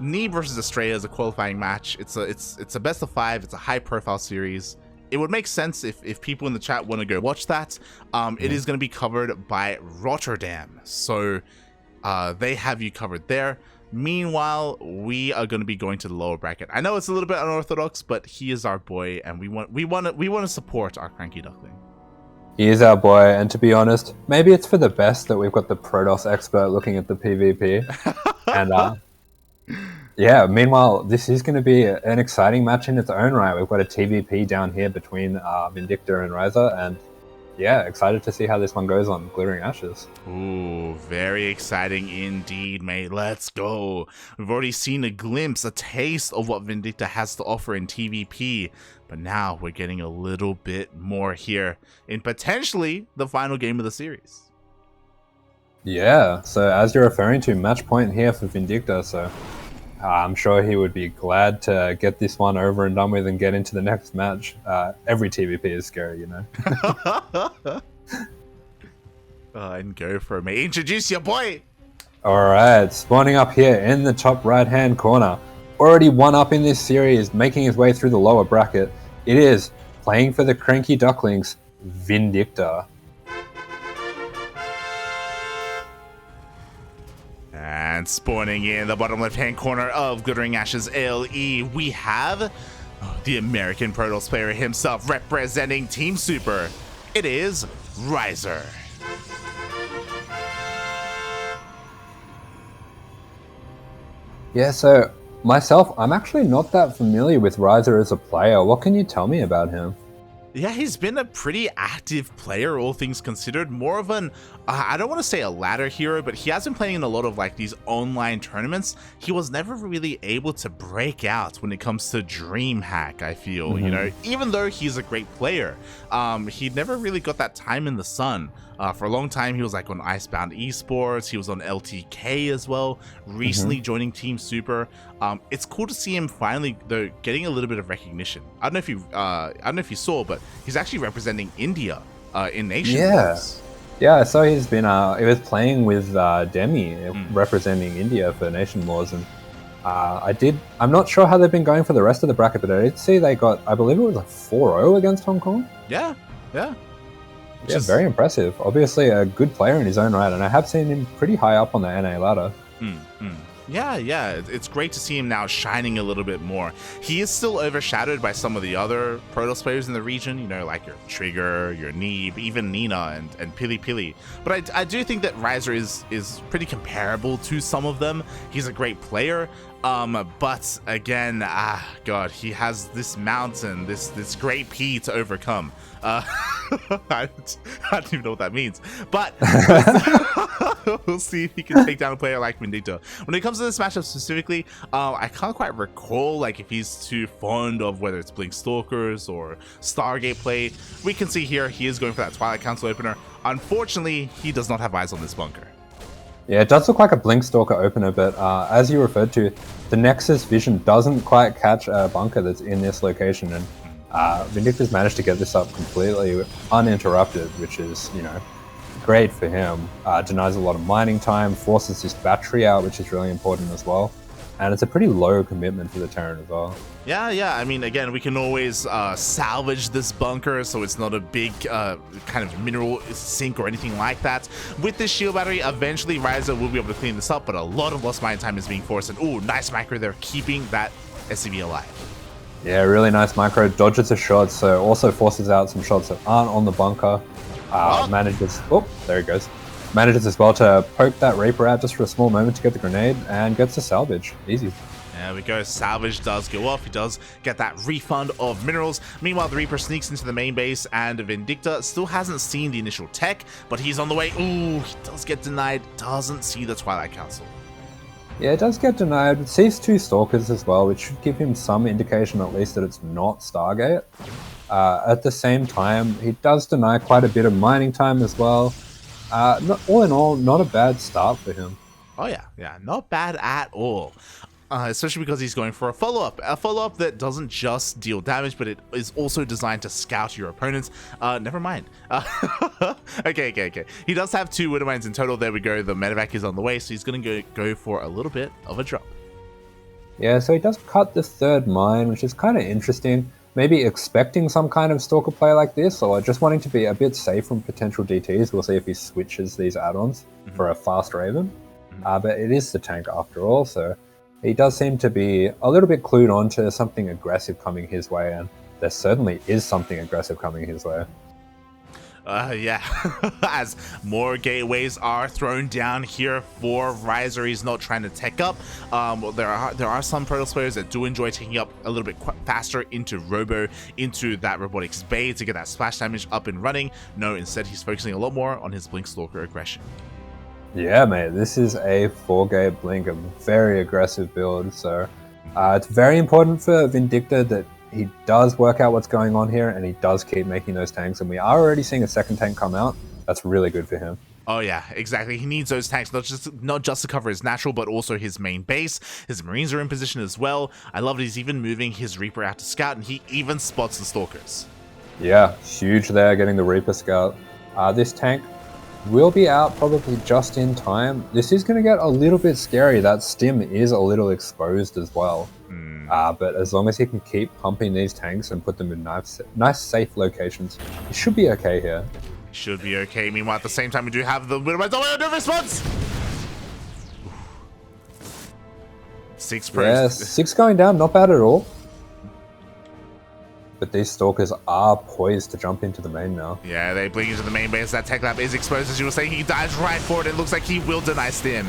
Knee versus Australia is a qualifying match. It's a best of 5. It's a high profile series. It would make sense if people in the chat want to go watch that. It is going to be covered by Rotterdam, so they have you covered there. Meanwhile, we are going to be going to the lower bracket. I know it's a little bit unorthodox, but he is our boy, and we want to support our CranKy Duckling. He is our boy, and to be honest, maybe it's for the best that we've got the Protoss expert looking at the PvP. And yeah, meanwhile, this is going to be an exciting match in its own right. We've got a TvP down here between Vindicta and Rhizer, and yeah, excited to see how this one goes on Glittering Ashes. Ooh, very exciting indeed, mate. Let's go. We've already seen a glimpse, a taste of what Vindicta has to offer in TvP, but now we're getting a little bit more here in potentially the final game of the series. Yeah, so as you're referring to, match point here for Vindicta, so I'm sure he would be glad to get this one over and done with and get into the next match. Every TvP is scary, you know. And go for it, mate. Introduce your boy. Alright, spawning up here in the top right-hand corner. Already one up in this series, making his way through the lower bracket. It is, playing for the CranKy Ducklings, Vindicta. And spawning in the bottom left-hand corner of Glittering Ashes LE, we have the American Protoss player himself representing Team Super. It is Rhizer. Yeah, so myself, I'm actually not that familiar with Rhizer as a player. What can you tell me about him? Yeah, he's been a pretty active player, all things considered. More of an, I don't want to say a ladder hero, but he has been playing in a lot of like these online tournaments. He was never really able to break out when it comes to DreamHack, I feel, you know, even though he's a great player. He never really got that time in the sun. For a long time, he was like on Icebound Esports. He was on LTK as well. Recently joining Team Super. It's cool to see him finally though getting a little bit of recognition. I don't know if you saw, but he's actually representing India in Nation Wars. Yeah, I saw he's been he was playing with Demi representing India for Nation Wars, and I'm not sure how they've been going for the rest of the bracket, but I did see they got, I believe it was like 4-0 against Hong Kong. Yeah. Which is very impressive. Obviously a good player in his own right, and I have seen him pretty high up on the NA ladder. Yeah, it's great to see him now shining a little bit more. He is still overshadowed by some of the other Protoss players in the region, you know, like your Trigger, your Neeb, even Nina and Pili Pili. But I do think that Rhizer is pretty comparable to some of them. He's a great player. But again, God, he has this mountain, this great P to overcome. I don't even know what that means, but we'll see if he can take down a player like Vindicta. When it comes to this matchup specifically, I can't quite recall like if he's too fond of whether it's Blink Stalkers or Stargate play. We can see here he is going for that Twilight Council opener. Unfortunately, he does not have eyes on this bunker. Yeah, it does look like a Blink Stalker opener, but as you referred to, the Nexus vision doesn't quite catch a bunker that's in this location, and Vindicta's managed to get this up completely uninterrupted, which is, you know, great for him. Denies a lot of mining time, forces this battery out, which is really important as well. And it's a pretty low commitment for the Terran as well. Yeah. I mean, again, we can always salvage this bunker, so it's not a big kind of mineral sink or anything like that. With this shield battery, eventually Rhizer will be able to clean this up, but a lot of lost mine time is being forced. And ooh, nice micro there, keeping that SCV alive. Yeah, really nice micro. Dodges a shot, so also forces out some shots that aren't on the bunker. Manages, there he goes. Manages as well to poke that Reaper out just for a small moment to get the grenade, and gets the salvage. Easy. There we go. Salvage does go off. He does get that refund of minerals. Meanwhile, the Reaper sneaks into the main base, and Vindicta still hasn't seen the initial tech, but he's on the way. Ooh, he does get denied. Doesn't see the Twilight Council. Yeah, it does get denied. It sees 2 Stalkers as well, which should give him some indication at least that it's not Stargate. At the same time, he does deny quite a bit of mining time as well. All in all, not a bad start for him. Oh yeah, not bad at all. Especially because he's going for a follow-up that doesn't just deal damage, but it is also designed to scout your opponents. Never mind. Okay. He does have 2 Widow Mines in total. There we go. The medevac is on the way, so he's going to go for a little bit of a drop. Yeah, so he does cut the third mine, which is kind of interesting. Maybe expecting some kind of Stalker play like this, or just wanting to be a bit safe from potential DTs. We'll see if he switches these add-ons for a fast Raven. But it is the tank after all, so he does seem to be a little bit clued on to something aggressive coming his way, and there certainly is something aggressive coming his way. Yeah, as more gateways are thrown down here for Rhizer, he's not trying to tech up. There are some Protoss players that do enjoy taking up a little bit faster into Robo, into that Robotics Bay to get that splash damage up and running. No, instead he's focusing a lot more on his Blink Stalker aggression. Yeah, mate, this is a 4-gate Blink, a very aggressive build, so it's very important for Vindicta that he does work out what's going on here, and he does keep making those tanks, and we are already seeing a second tank come out. That's really good for him. Oh yeah, exactly. He needs those tanks not just to cover his natural, but also his main base. His Marines are in position as well. I love that he's even moving his Reaper out to scout, and he even spots the Stalkers. Yeah, huge there, getting the Reaper scout. This tank will be out probably just in time. This is going to get a little bit scary. That stim is a little exposed as well. But as long as he can keep pumping these tanks and put them in nice safe locations, he should be okay here. Should be okay. Meanwhile, at the same time, we do have the no response. 6 pros. Yeah, 6 going down, not bad at all. But these Stalkers are poised to jump into the main now. Yeah, they blink into the main base. That tech lab is exposed, as you were saying. He dives right for it. It looks like he will deny stim.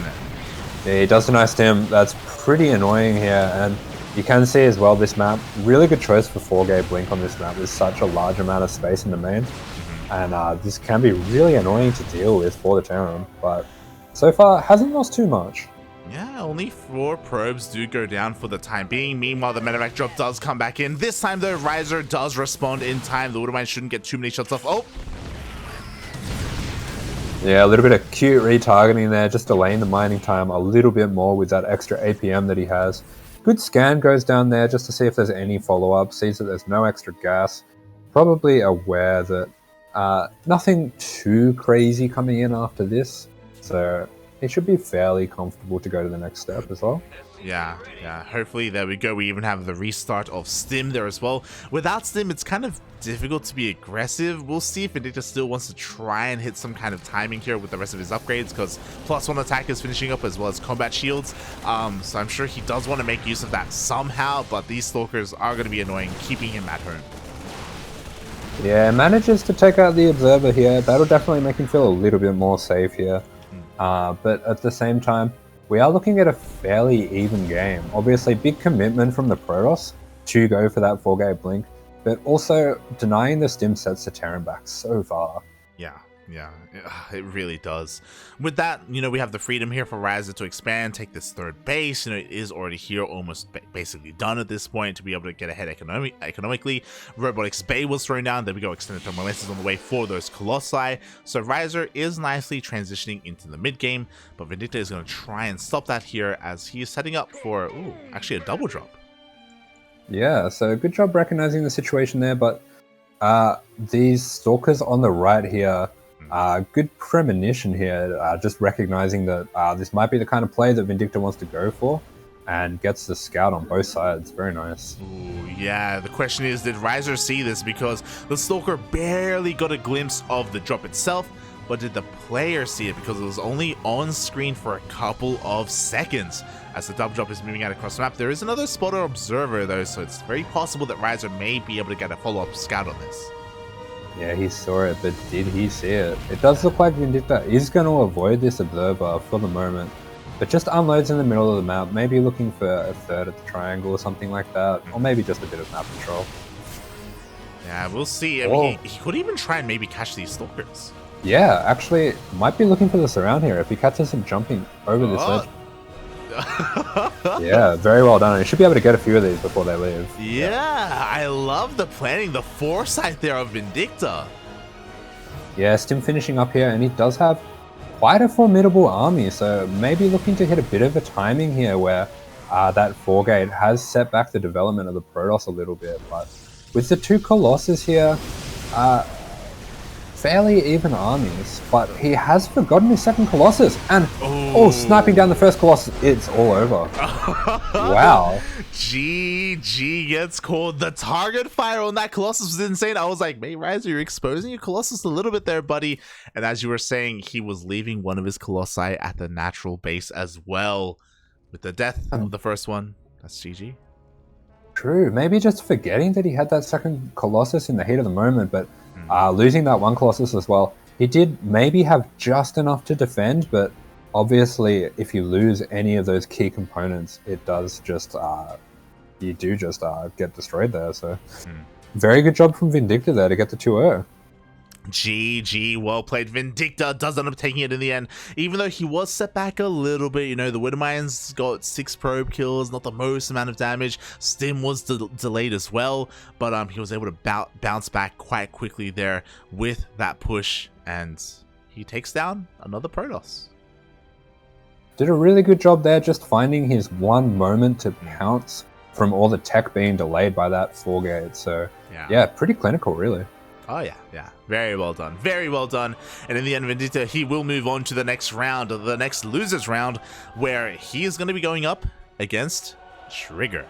Yeah, he does deny stim. That's pretty annoying here. And you can see as well this map, really good choice for 4-gate Blink on this map. There's such a large amount of space in the main. And this can be really annoying to deal with for the Terran. But so far, hasn't lost too much. Yeah, only 4 probes do go down for the time being. Meanwhile, the medevac drop does come back in. This time, though, Rhizer does respond in time. The Watermine shouldn't get too many shots off. Oh! Yeah, a little bit of cute retargeting there, just delaying the mining time a little bit more with that extra APM that he has. Good scan goes down there just to see if there's any follow-up. Sees that there's no extra gas. Probably aware that nothing too crazy coming in after this. So he should be fairly comfortable to go to the next step as well. Yeah. Hopefully, there we go. We even have the restart of Stim there as well. Without Stim, it's kind of difficult to be aggressive. We'll see if Vindicta still wants to try and hit some kind of timing here with the rest of his upgrades, because +1 attack is finishing up as well as combat shields. So I'm sure he does want to make use of that somehow, but these Stalkers are going to be annoying, keeping him at home. Yeah, manages to take out the Observer here. That'll definitely make him feel a little bit more safe here. But at the same time, we are looking at a fairly even game. Obviously, big commitment from the Protoss to go for that 4-gate Blink, but also denying the stim sets the Terran back so far. Yeah, it really does. With that, we have the freedom here for Rhizer to expand, take this third base. It is already here, almost basically done at this point to be able to get ahead economically. Robotics Bay was thrown down. There we go, extended thermal lenses on the way for those Colossi. So Rhizer is nicely transitioning into the mid game, but Vindicta is going to try and stop that here as he is setting up for, actually a double drop. Yeah, so good job recognizing the situation there, but these Stalkers on the right here, good premonition here, just recognizing that this might be the kind of play that Vindicta wants to go for, and gets the scout on both sides. Very nice. Ooh, yeah, the question is, did Rhizer see this? Because the Stalker barely got a glimpse of the drop itself, but did the player see it? Because it was only on screen for a couple of seconds. As the double drop is moving out across the map, there is another spotter observer though, so it's very possible that Rhizer may be able to get a follow-up scout on this. Yeah, he saw it, but did he see it? It does look like Vindicta is going to avoid this Observer for the moment, but just unloads in the middle of the map, maybe looking for a third at the triangle or something like that, or maybe just a bit of map control. Yeah, we'll see. I mean, he could even try and maybe catch these Stalkers. Yeah, actually, might be looking for the surround here if he catches him jumping over this ledge. Yeah, very well done. He should be able to get a few of these before they leave. Yeah, I love the planning, the foresight there of Vindicta. Yeah, Stim finishing up here, and he does have quite a formidable army, so maybe looking to hit a bit of a timing here where that 4-gate has set back the development of the Protoss a little bit. But with the 2 Colossus here, fairly even armies, but he has forgotten his second Colossus, and sniping down the first Colossus, it's all over. Wow. GG gets called. The target fire on that Colossus was insane. I was like, hey, Rhizer, you're exposing your Colossus a little bit there, buddy. And as you were saying, he was leaving one of his Colossi at the natural base as well. With the death of the first one, that's GG. True, maybe just forgetting that he had that second Colossus in the heat of the moment, but losing that one Colossus as well. He did maybe have just enough to defend, but obviously if you lose any of those key components, it does just, you do just get destroyed there. So very good job from Vindicta there to get the 2-0. GG, well played. Vindicta does end up taking it in the end, even though he was set back a little bit. You know, the Widowmines got 6 probe kills, not the most amount of damage. Stim was delayed as well, but he was able to bounce back quite quickly there with that push, and he takes down another Protoss. Did a really good job there, just finding his one moment to pounce from all the tech being delayed by that 4-gate. So yeah, pretty clinical, really. Oh yeah, very well done, very well done. And in the end, Vindicta, he will move on to the next round, the next losers round, where he is going to be going up against Trigger.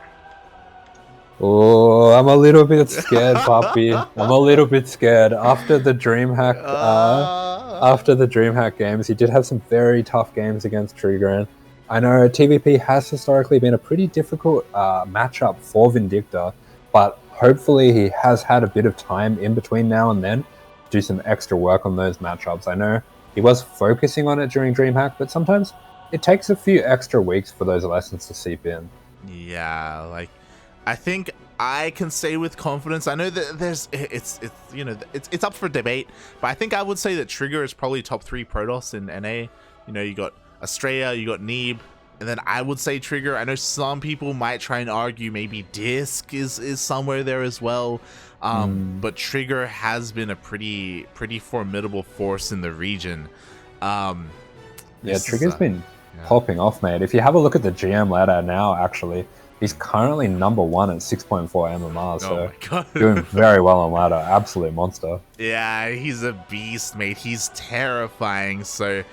Oh, I'm a little bit scared, puppy. I'm a little bit scared. After the DreamHack games, he did have some very tough games against Trigger, and I know TvP has historically been a pretty difficult matchup for Vindicta, but hopefully he has had a bit of time in between now and then to do some extra work on those matchups. I know he was focusing on it during DreamHack, but sometimes it takes a few extra weeks for those lessons to seep in. Yeah, like, I think I can say with confidence, I know that it's up for debate, but I think I would say that Trigger is probably top 3 Protoss in NA. You know, you got Estrella, you got Neeb, and then I would say Trigger. I know some people might try and argue maybe Disc is somewhere there as well. But Trigger has been a pretty formidable force in the region. Trigger's been popping off, mate. If you have a look at the GM ladder now, actually, he's currently number 1 at 6.4 MMR, so doing very well on ladder. Absolute monster. Yeah, he's a beast, mate. He's terrifying. So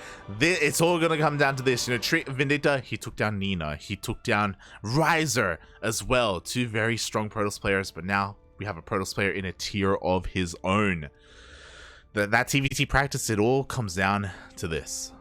it's all going to come down to this. You know, Vindicta, he took down Nina. He took down Rhizer as well. 2 very strong Protoss players, but now we have a Protoss player in a tier of his own. That TvT practice, it all comes down to this.